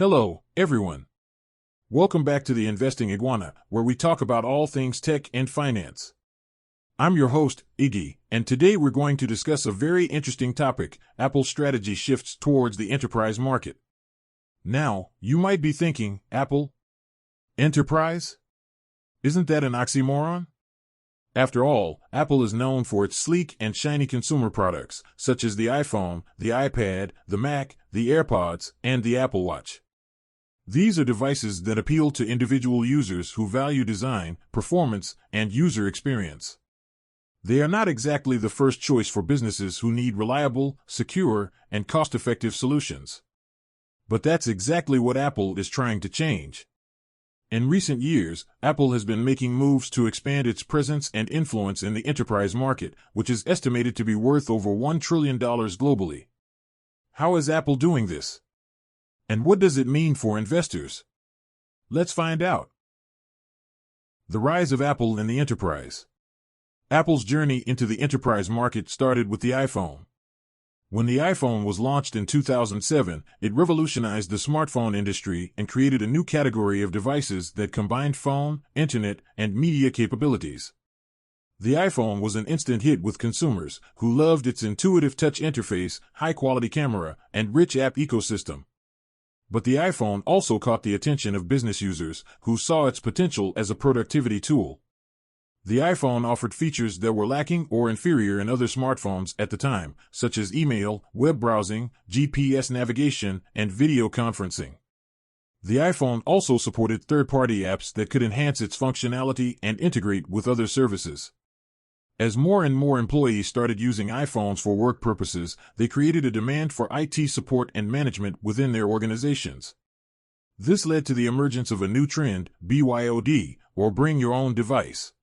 Hello, everyone. Welcome back to the Investing Iguana, where we talk about all things tech and finance. I'm your host, Iggy, and today we're going to discuss a very interesting topic: Apple's strategy shifts towards the enterprise market. Now, you might be thinking, Apple? Enterprise? Isn't that an oxymoron? After all, Apple is known for its sleek and shiny consumer products, such as the iPhone, the iPad, the Mac, the AirPods, and the Apple Watch. These are devices that appeal to individual users who value design, performance, and user experience. They are not exactly the first choice for businesses who need reliable, secure, and cost-effective solutions. But that's exactly what Apple is trying to change. In recent years, Apple has been making moves to expand its presence and influence in the enterprise market, which is estimated to be worth over $1 trillion globally. How is Apple doing this? And what does it mean for investors? Let's find out. The rise of Apple in the enterprise. Apple's journey into the enterprise market started with the iPhone. When the iPhone was launched in 2007, it revolutionized the smartphone industry and created a new category of devices that combined phone, internet, and media capabilities. The iPhone was an instant hit with consumers, who loved its intuitive touch interface, high-quality camera, and rich app ecosystem. But the iPhone also caught the attention of business users, who saw its potential as a productivity tool. The iPhone offered features that were lacking or inferior in other smartphones at the time, such as email, web browsing, GPS navigation, and video conferencing. The iPhone also supported third-party apps that could enhance its functionality and integrate with other services. As more and more employees started using iPhones for work purposes, they created a demand for IT support and management within their organizations. This led to the emergence of a new trend, BYOD, or Bring Your Own Device.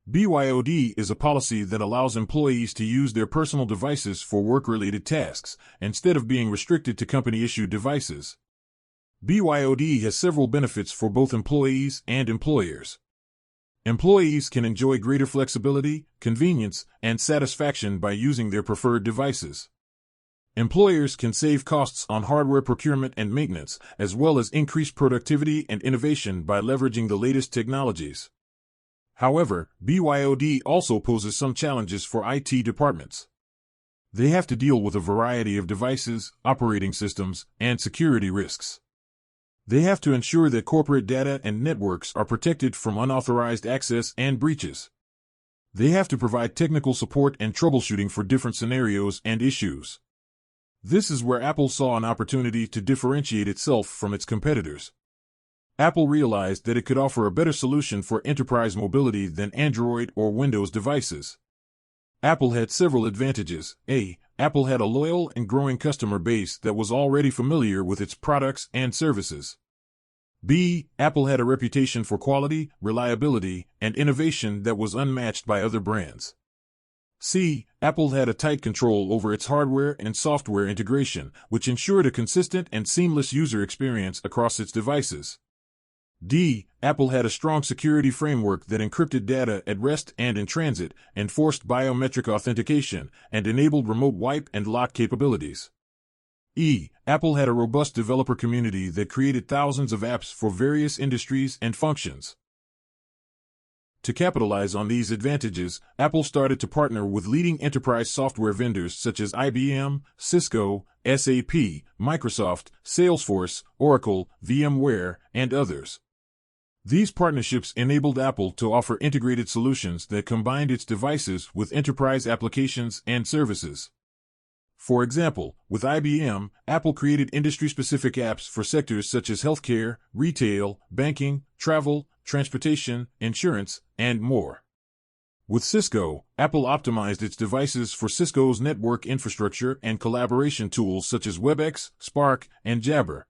BYOD is a policy that allows employees to use their personal devices for work-related tasks, instead of being restricted to company-issued devices. BYOD has several benefits for both employees and employers. Employees can enjoy greater flexibility, convenience, and satisfaction by using their preferred devices. Employers can save costs on hardware procurement and maintenance, as well as increase productivity and innovation by leveraging the latest technologies. However, BYOD also poses some challenges for IT departments. They have to deal with a variety of devices, operating systems, and security risks. They have to ensure that corporate data and networks are protected from unauthorized access and breaches. They have to provide technical support and troubleshooting for different scenarios and issues. This is where Apple saw an opportunity to differentiate itself from its competitors. Apple realized that it could offer a better solution for enterprise mobility than Android or Windows devices. Apple had several advantages. A. Apple had a loyal and growing customer base that was already familiar with its products and services. B. Apple had a reputation for quality, reliability, and innovation that was unmatched by other brands. C. Apple had a tight control over its hardware and software integration, which ensured a consistent and seamless user experience across its devices. D. Apple had a strong security framework that encrypted data at rest and in transit, enforced biometric authentication, and enabled remote wipe and lock capabilities. E. Apple had a robust developer community that created thousands of apps for various industries and functions. To capitalize on these advantages, Apple started to partner with leading enterprise software vendors such as IBM, Cisco, SAP, Microsoft, Salesforce, Oracle, VMware, and others. These partnerships enabled Apple to offer integrated solutions that combined its devices with enterprise applications and services. For example, with IBM, Apple created industry-specific apps for sectors such as healthcare, retail, banking, travel, transportation, insurance, and more. With Cisco, Apple optimized its devices for Cisco's network infrastructure and collaboration tools such as WebEx, Spark, and Jabber.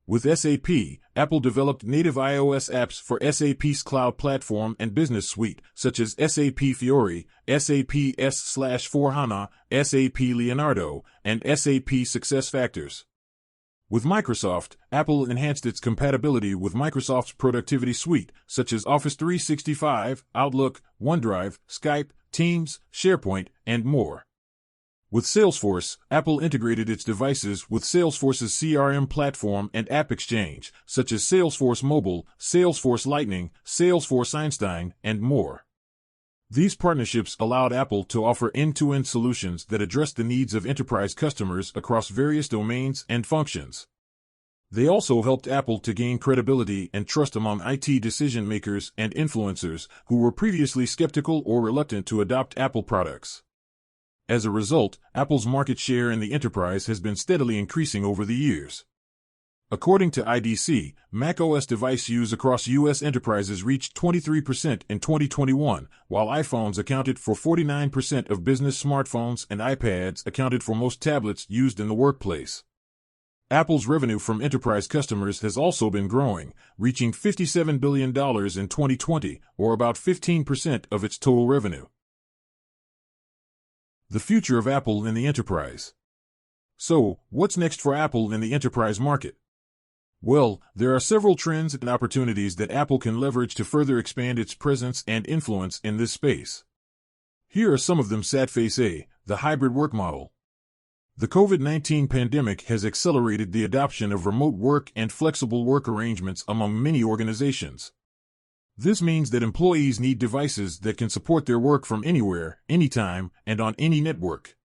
With SAP, Apple developed native iOS apps for SAP's cloud platform and business suite, such as SAP Fiori, SAP S/4HANA, SAP Leonardo, and SAP SuccessFactors. With Microsoft, Apple enhanced its compatibility with Microsoft's productivity suite, such as Office 365, Outlook, OneDrive, Skype, Teams, SharePoint, and more. With Salesforce, Apple integrated its devices with Salesforce's CRM platform and app exchange, such as Salesforce Mobile, Salesforce Lightning, Salesforce Einstein, and more. These partnerships allowed Apple to offer end-to-end solutions that address the needs of enterprise customers across various domains and functions. They also helped Apple to gain credibility and trust among IT decision-makers and influencers who were previously skeptical or reluctant to adopt Apple products. As a result, Apple's market share in the enterprise has been steadily increasing over the years. According to IDC, macOS device use across U.S. enterprises reached 23% in 2021, while iPhones accounted for 49% of business smartphones and iPads accounted for most tablets used in the workplace. Apple's revenue from enterprise customers has also been growing, reaching $57 billion in 2020, or about 15% of its total revenue. The future of Apple in the enterprise. So, what's next for Apple in the enterprise market? Well, there are several trends and opportunities that Apple can leverage to further expand its presence and influence in this space. Here are some of them. Phase A, the hybrid work model. The COVID-19 pandemic has accelerated the adoption of remote work and flexible work arrangements among many organizations. This means that employees need devices that can support their work from anywhere, anytime, and on any network.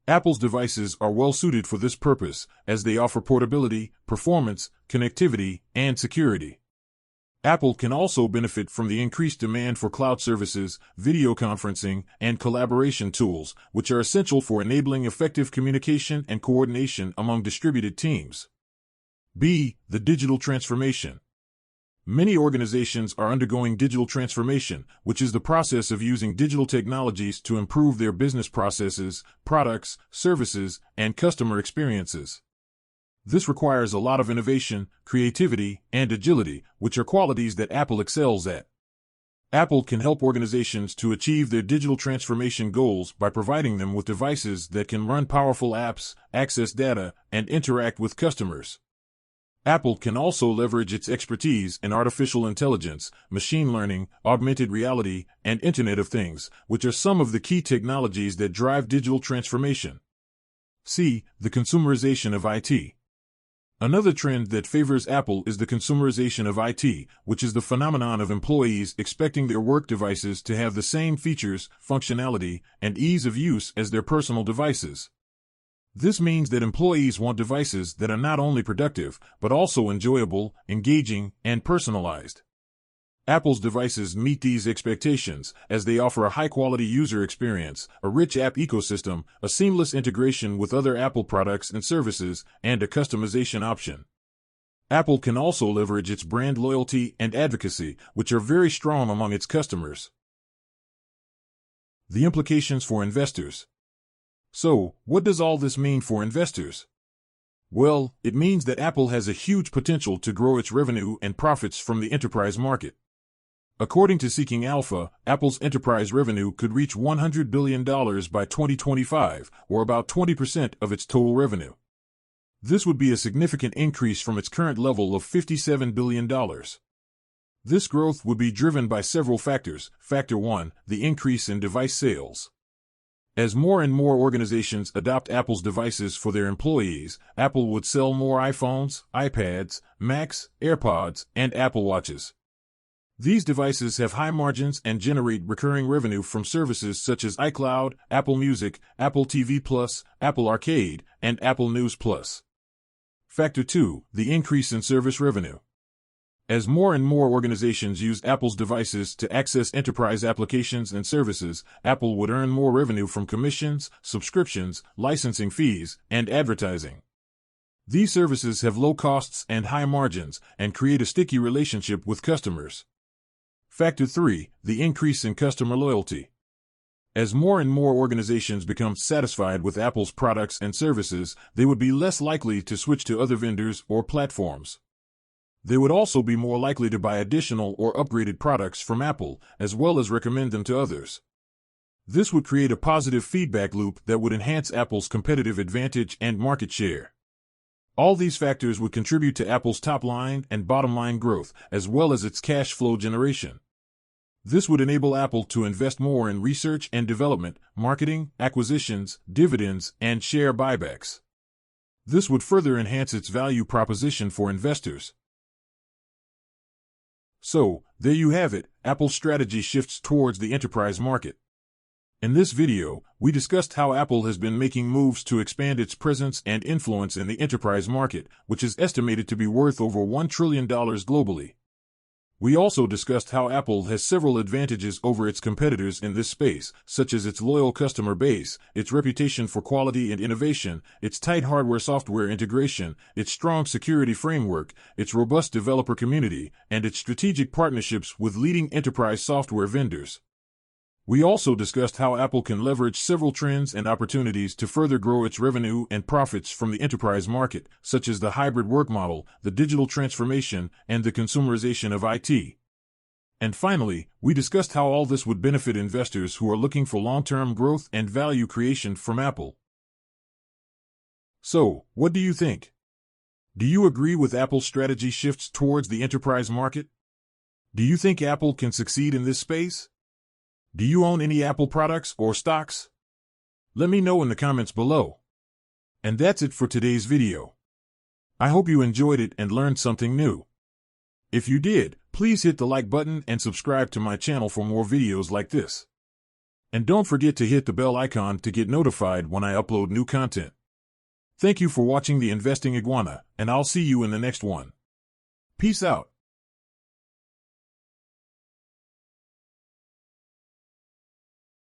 Apple's devices are well suited for this purpose, as they offer portability, performance, connectivity, and security. Apple can also benefit from the increased demand for cloud services, video conferencing, and collaboration tools, which are essential for enabling effective communication and coordination among distributed teams. B. The digital transformation. Many organizations are undergoing digital transformation, which is the process of using digital technologies to improve their business processes, products, services, and customer experiences. This requires a lot of innovation, creativity, and agility, which are qualities that Apple excels at. Apple can help organizations to achieve their digital transformation goals by providing them with devices that can run powerful apps, access data, and interact with customers. Apple can also leverage its expertise in artificial intelligence, machine learning, augmented reality, and Internet of Things, which are some of the key technologies that drive digital transformation. C. The consumerization of IT. Another trend that favors Apple is the consumerization of IT, which is the phenomenon of employees expecting their work devices to have the same features, functionality, and ease of use as their personal devices. This means that employees want devices that are not only productive, but also enjoyable, engaging, and personalized. Apple's devices meet these expectations, as they offer a high-quality user experience, a rich app ecosystem, a seamless integration with other Apple products and services, and a customization option. Apple can also leverage its brand loyalty and advocacy, which are very strong among its customers. The implications for investors. So, what does all this mean for investors? Well, it means that Apple has a huge potential to grow its revenue and profits from the enterprise market. According to Seeking Alpha, Apple's enterprise revenue could reach $100 billion by 2025, or about 20% of its total revenue. This would be a significant increase from its current level of $57 billion. This growth would be driven by several factors. Factor 1, the increase in device sales. As more and more organizations adopt Apple's devices for their employees, Apple would sell more iPhones, iPads, Macs, AirPods, and Apple Watches. These devices have high margins and generate recurring revenue from services such as iCloud, Apple Music, Apple TV Plus, Apple Arcade, and Apple News Plus. Factor 2, the increase in service revenue. As more and more organizations use Apple's devices to access enterprise applications and services, Apple would earn more revenue from commissions, subscriptions, licensing fees, and advertising. These services have low costs and high margins, and create a sticky relationship with customers. Factor 3, the increase in customer loyalty. As more and more organizations become satisfied with Apple's products and services, they would be less likely to switch to other vendors or platforms. They would also be more likely to buy additional or upgraded products from Apple, as well as recommend them to others. This would create a positive feedback loop that would enhance Apple's competitive advantage and market share. All these factors would contribute to Apple's top line and bottom line growth, as well as its cash flow generation. This would enable Apple to invest more in research and development, marketing, acquisitions, dividends, and share buybacks. This would further enhance its value proposition for investors. So, there you have it, Apple's strategy shifts towards the enterprise market. In this video, we discussed how Apple has been making moves to expand its presence and influence in the enterprise market, which is estimated to be worth over $1 trillion globally. We also discussed how Apple has several advantages over its competitors in this space, such as its loyal customer base, its reputation for quality and innovation, its tight hardware-software integration, its strong security framework, its robust developer community, and its strategic partnerships with leading enterprise software vendors. We also discussed how Apple can leverage several trends and opportunities to further grow its revenue and profits from the enterprise market, such as the hybrid work model, the digital transformation, and the consumerization of IT. And finally, we discussed how all this would benefit investors who are looking for long-term growth and value creation from Apple. So, what do you think? Do you agree with Apple's strategy shifts towards the enterprise market? Do you think Apple can succeed in this space? Do you own any Apple products or stocks? Let me know in the comments below. And that's it for today's video. I hope you enjoyed it and learned something new. If you did, please hit the like button and subscribe to my channel for more videos like this. And don't forget to hit the bell icon to get notified when I upload new content. Thank you for watching the Investing Iguana, and I'll see you in the next one. Peace out.